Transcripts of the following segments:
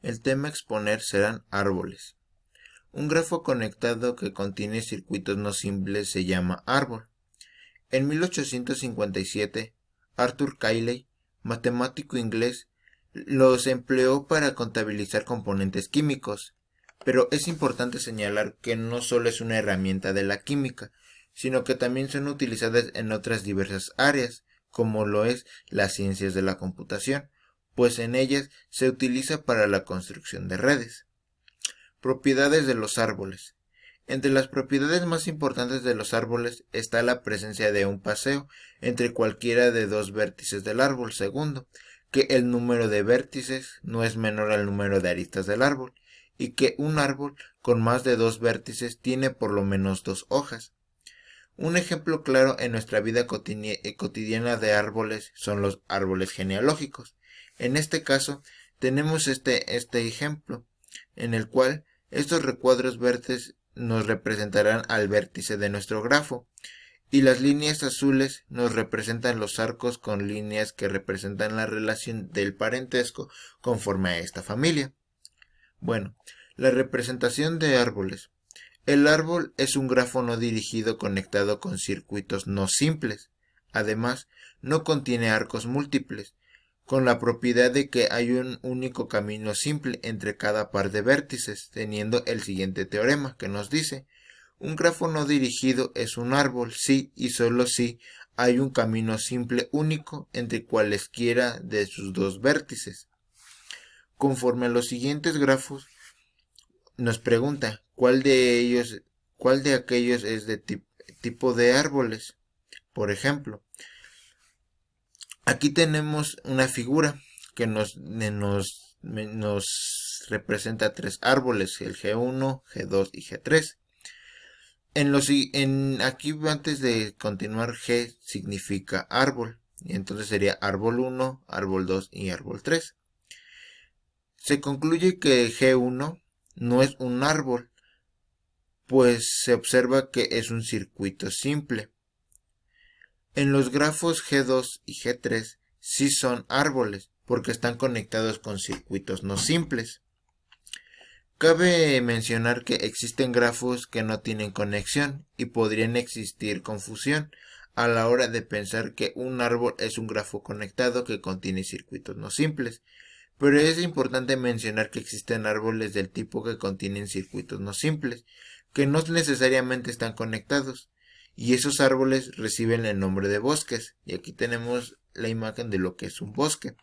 El tema a exponer serán árboles. Un grafo conectado que contiene circuitos no simples se llama árbol. En 1857, Arthur Cayley, matemático inglés, los empleó para contabilizar componentes químicos, pero es importante señalar que no solo es una herramienta de la química, sino que también son utilizadas en otras diversas áreas, como lo es las ciencias de la computación, pues en ellas se utiliza para la construcción de redes. Propiedades de los árboles. Entre las propiedades más importantes de los árboles está la presencia de un paseo entre cualquiera de dos vértices del árbol. Segundo, que el número de vértices no es menor al número de aristas del árbol, y que un árbol con más de dos vértices tiene por lo menos dos hojas. Un ejemplo claro en nuestra vida cotidiana de árboles son los árboles genealógicos. En este caso, tenemos este ejemplo, en el cual estos recuadros verdes nos representarán al vértice de nuestro grafo, y las líneas azules nos representan los arcos con líneas que representan la relación del parentesco conforme a esta familia. Bueno, la representación de árboles. El árbol es un grafo no dirigido conectado con circuitos no simples. Además, no contiene arcos múltiples, con la propiedad de que hay un único camino simple entre cada par de vértices, teniendo el siguiente teorema que nos dice: un grafo no dirigido es un árbol si y solo si hay un camino simple único entre cualesquiera de sus dos vértices. Conforme a los siguientes grafos, nos pregunta cuál de aquellos es de tipo de árboles. Por ejemplo, aquí tenemos una figura que nos representa tres árboles, el G1, G2 y G3. Aquí antes de continuar, G significa árbol, y entonces sería árbol 1, árbol 2 y árbol 3. Se concluye que G1 no es un árbol, pues se observa que es un circuito simple. En los grafos G2 y G3 sí son árboles, porque están conectados con circuitos no simples. Cabe mencionar que existen grafos que no tienen conexión y podrían existir confusión a la hora de pensar que un árbol es un grafo conectado que contiene circuitos no simples. Pero es importante mencionar que existen árboles del tipo que contienen circuitos no simples, que no necesariamente están conectados, y esos árboles reciben el nombre de bosques, y aquí tenemos la imagen de lo que es un bosque.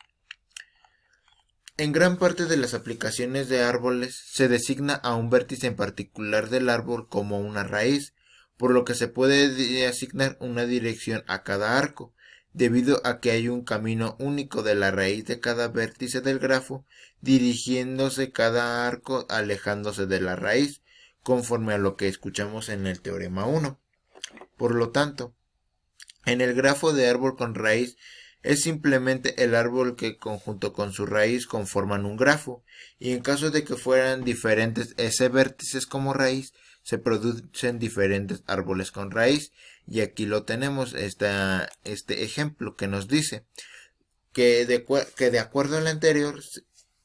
En gran parte de las aplicaciones de árboles se designa a un vértice en particular del árbol como una raíz, por lo que se puede asignar una dirección a cada arco, debido a que hay un camino único de la raíz de cada vértice del grafo, dirigiéndose cada arco alejándose de la raíz, conforme a lo que escuchamos en el teorema 1. Por lo tanto, en el grafo de árbol con raíz es simplemente el árbol que conjunto con su raíz conforman un grafo, y en caso de que fueran diferentes ese vértices como raíz, se producen diferentes árboles con raíz, y aquí lo tenemos, este ejemplo que nos dice que de acuerdo al anterior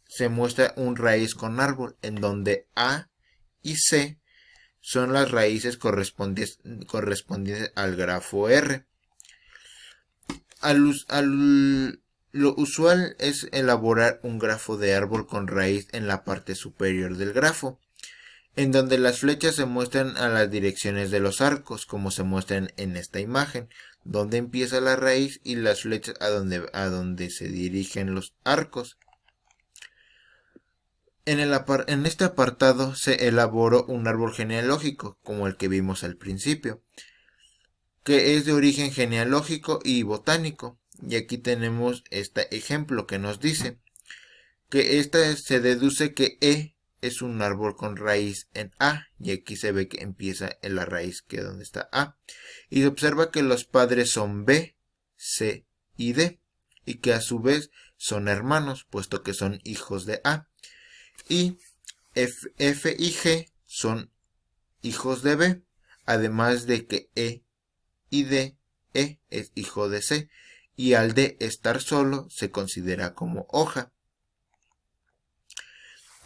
se muestra un raíz con árbol, en donde A y C son las raíces correspondientes al grafo R. Lo usual es elaborar un grafo de árbol con raíz en la parte superior del grafo, en donde las flechas se muestran a las direcciones de los arcos, como se muestran en esta imagen, donde empieza la raíz y las flechas a donde se dirigen los arcos. En este apartado se elaboró un árbol genealógico, como el que vimos al principio, que es de origen genealógico y botánico. Y aquí tenemos este ejemplo que nos dice que se deduce que E es un árbol con raíz en A, y aquí se ve que empieza en la raíz que es donde está A, y se observa que los padres son B, C y D, y que a su vez son hermanos, puesto que son hijos de A, y F y G son hijos de B, además de que E y D, E es hijo de C, y al D estar solo se considera como hoja.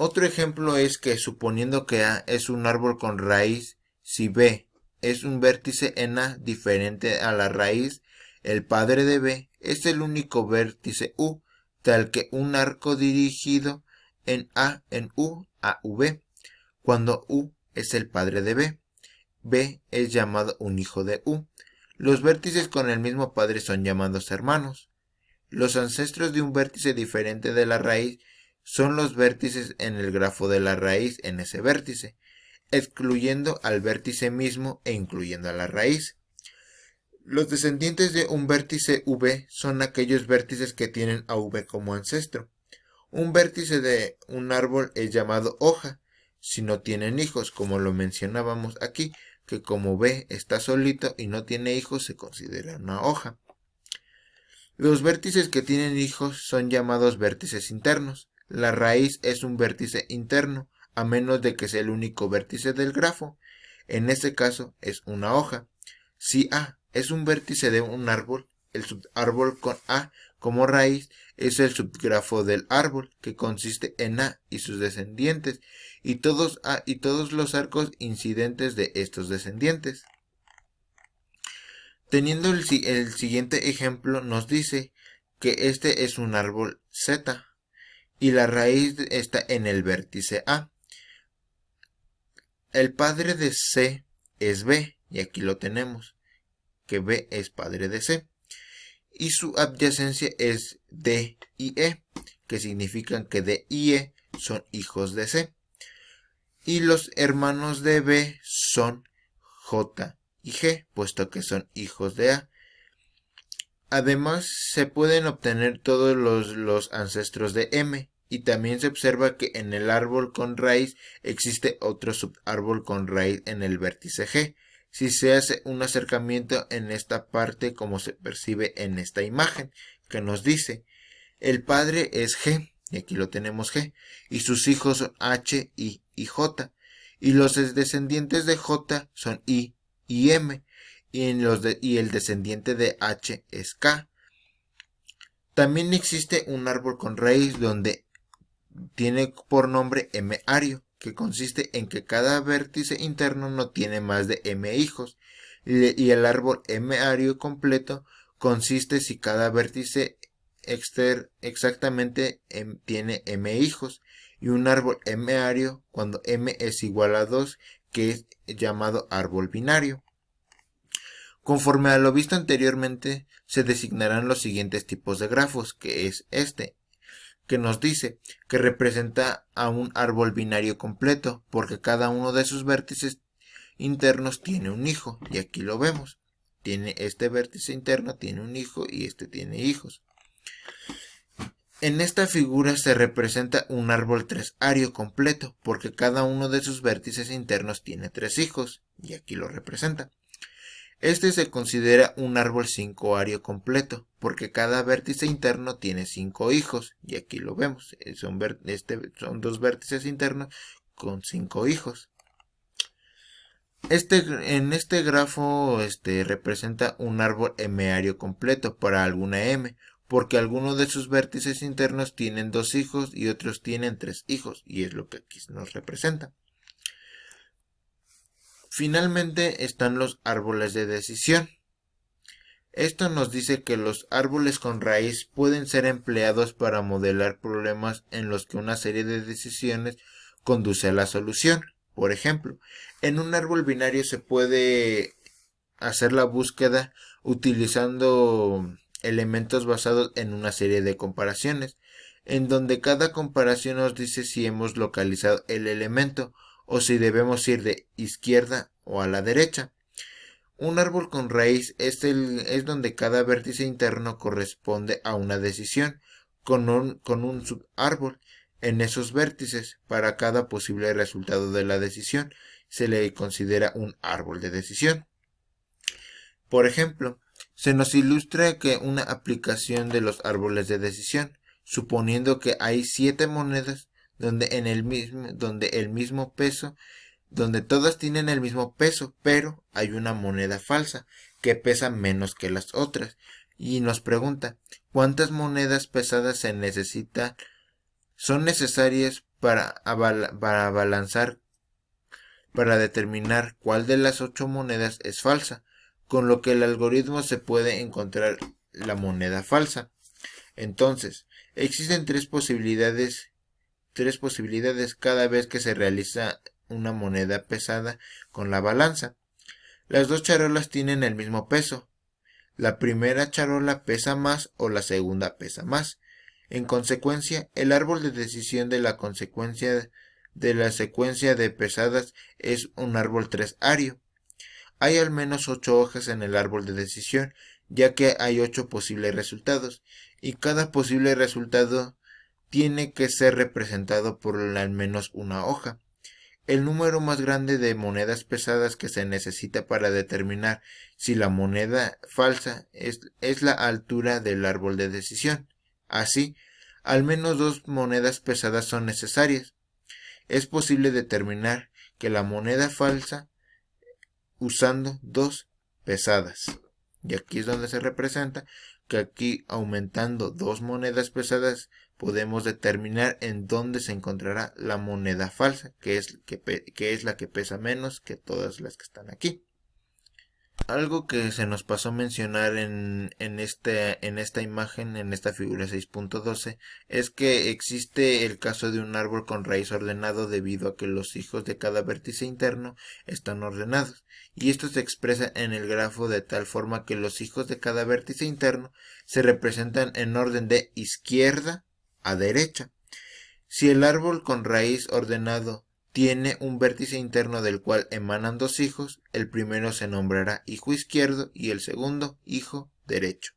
Otro ejemplo es que suponiendo que A es un árbol con raíz, si B es un vértice en A diferente a la raíz, el padre de B es el único vértice U, tal que un arco dirigido en U a V, cuando U es el padre de B. B es llamado un hijo de U. Los vértices con el mismo padre son llamados hermanos. Los ancestros de un vértice diferente de la raíz son los vértices en el grafo de la raíz en ese vértice, excluyendo al vértice mismo e incluyendo a la raíz. Los descendientes de un vértice V son aquellos vértices que tienen a V como ancestro. Un vértice de un árbol es llamado hoja, si no tienen hijos, como lo mencionábamos aquí, que como V está solito y no tiene hijos, se considera una hoja. Los vértices que tienen hijos son llamados vértices internos. La raíz es un vértice interno, a menos de que sea el único vértice del grafo. En este caso es una hoja. Si A es un vértice de un árbol, el subárbol con A como raíz es el subgrafo del árbol, que consiste en A y sus descendientes, y todos A y todos los arcos incidentes de estos descendientes. Teniendo el siguiente ejemplo, nos dice que este es un árbol Z y la raíz está en el vértice A. El padre de C es B, y aquí lo tenemos, que B es padre de C. Y su adyacencia es D y E, que significan que D y E son hijos de C. Y los hermanos de B son J y G, puesto que son hijos de A. Además, se pueden obtener todos los ancestros de M, y también se observa que en el árbol con raíz existe otro subárbol con raíz en el vértice G, si se hace un acercamiento en esta parte como se percibe en esta imagen, que nos dice, el padre es G, y aquí lo tenemos G, y sus hijos son H, I y J, y los descendientes de J son I y M, y el descendiente de H es K. También existe un árbol con raíz donde tiene por nombre M-ario, que consiste en que cada vértice interno no tiene más de M hijos, y el árbol M-ario completo consiste si cada vértice exactamente tiene M hijos, y un árbol M-ario cuando M es igual a 2, que es llamado árbol binario. Conforme a lo visto anteriormente, se designarán los siguientes tipos de grafos, que es este, que nos dice que representa a un árbol binario completo, porque cada uno de sus vértices internos tiene un hijo, y aquí lo vemos. Tiene este vértice interno, tiene un hijo, y este tiene hijos. En esta figura se representa un árbol tresario completo, porque cada uno de sus vértices internos tiene 3 hijos, y aquí lo representa. Este se considera un árbol 5-ario completo, porque cada vértice interno tiene 5 hijos, y aquí lo vemos, son 2 vértices internos con 5 hijos. En este grafo representa un árbol M-ario completo para alguna M, porque algunos de sus vértices internos tienen 2 hijos y otros tienen 3 hijos, y es lo que aquí nos representa. Finalmente están los árboles de decisión. Esto nos dice que los árboles con raíz pueden ser empleados para modelar problemas en los que una serie de decisiones conduce a la solución. Por ejemplo, en un árbol binario se puede hacer la búsqueda utilizando elementos basados en una serie de comparaciones, en donde cada comparación nos dice si hemos localizado el elemento o si debemos ir de izquierda o a la derecha. Un árbol con raíz es donde cada vértice interno corresponde a una decisión con un subárbol en esos vértices. Para cada posible resultado de la decisión se le considera un árbol de decisión. Por ejemplo, se nos ilustra que una aplicación de los árboles de decisión, suponiendo que hay 7 monedas donde todas tienen el mismo peso, pero hay una moneda falsa que pesa menos que las otras, y nos pregunta cuántas monedas pesadas son necesarias para balanzar, para determinar cuál de las 8 monedas es falsa, con lo que el algoritmo se puede encontrar la moneda falsa. Entonces, existen tres posibilidades cada vez que se realiza una moneda pesada con la balanza. Las dos charolas tienen el mismo peso. La primera charola pesa más o la segunda pesa más. En consecuencia, el árbol de decisión de la secuencia de pesadas es un árbol tresario. Hay al menos 8 hojas en el árbol de decisión, ya que hay 8 posibles resultados, y cada posible resultado tiene que ser representado por al menos una hoja. El número más grande de monedas pesadas que se necesita para determinar si la moneda falsa es la altura del árbol de decisión. Así, al menos 2 monedas pesadas son necesarias. Es posible determinar que la moneda falsa usando 2 pesadas. Y aquí es donde se representa que aquí, aumentando 2 monedas pesadas, podemos determinar en dónde se encontrará la moneda falsa, que es la que pesa menos que todas las que están aquí. Algo que se nos pasó mencionar en esta imagen, en esta figura 6.12, es que existe el caso de un árbol con raíz ordenado debido a que los hijos de cada vértice interno están ordenados, y esto se expresa en el grafo de tal forma que los hijos de cada vértice interno se representan en orden de izquierda a derecha. Si el árbol con raíz ordenado tiene un vértice interno del cual emanan 2 hijos, el primero se nombrará hijo izquierdo y el segundo hijo derecho.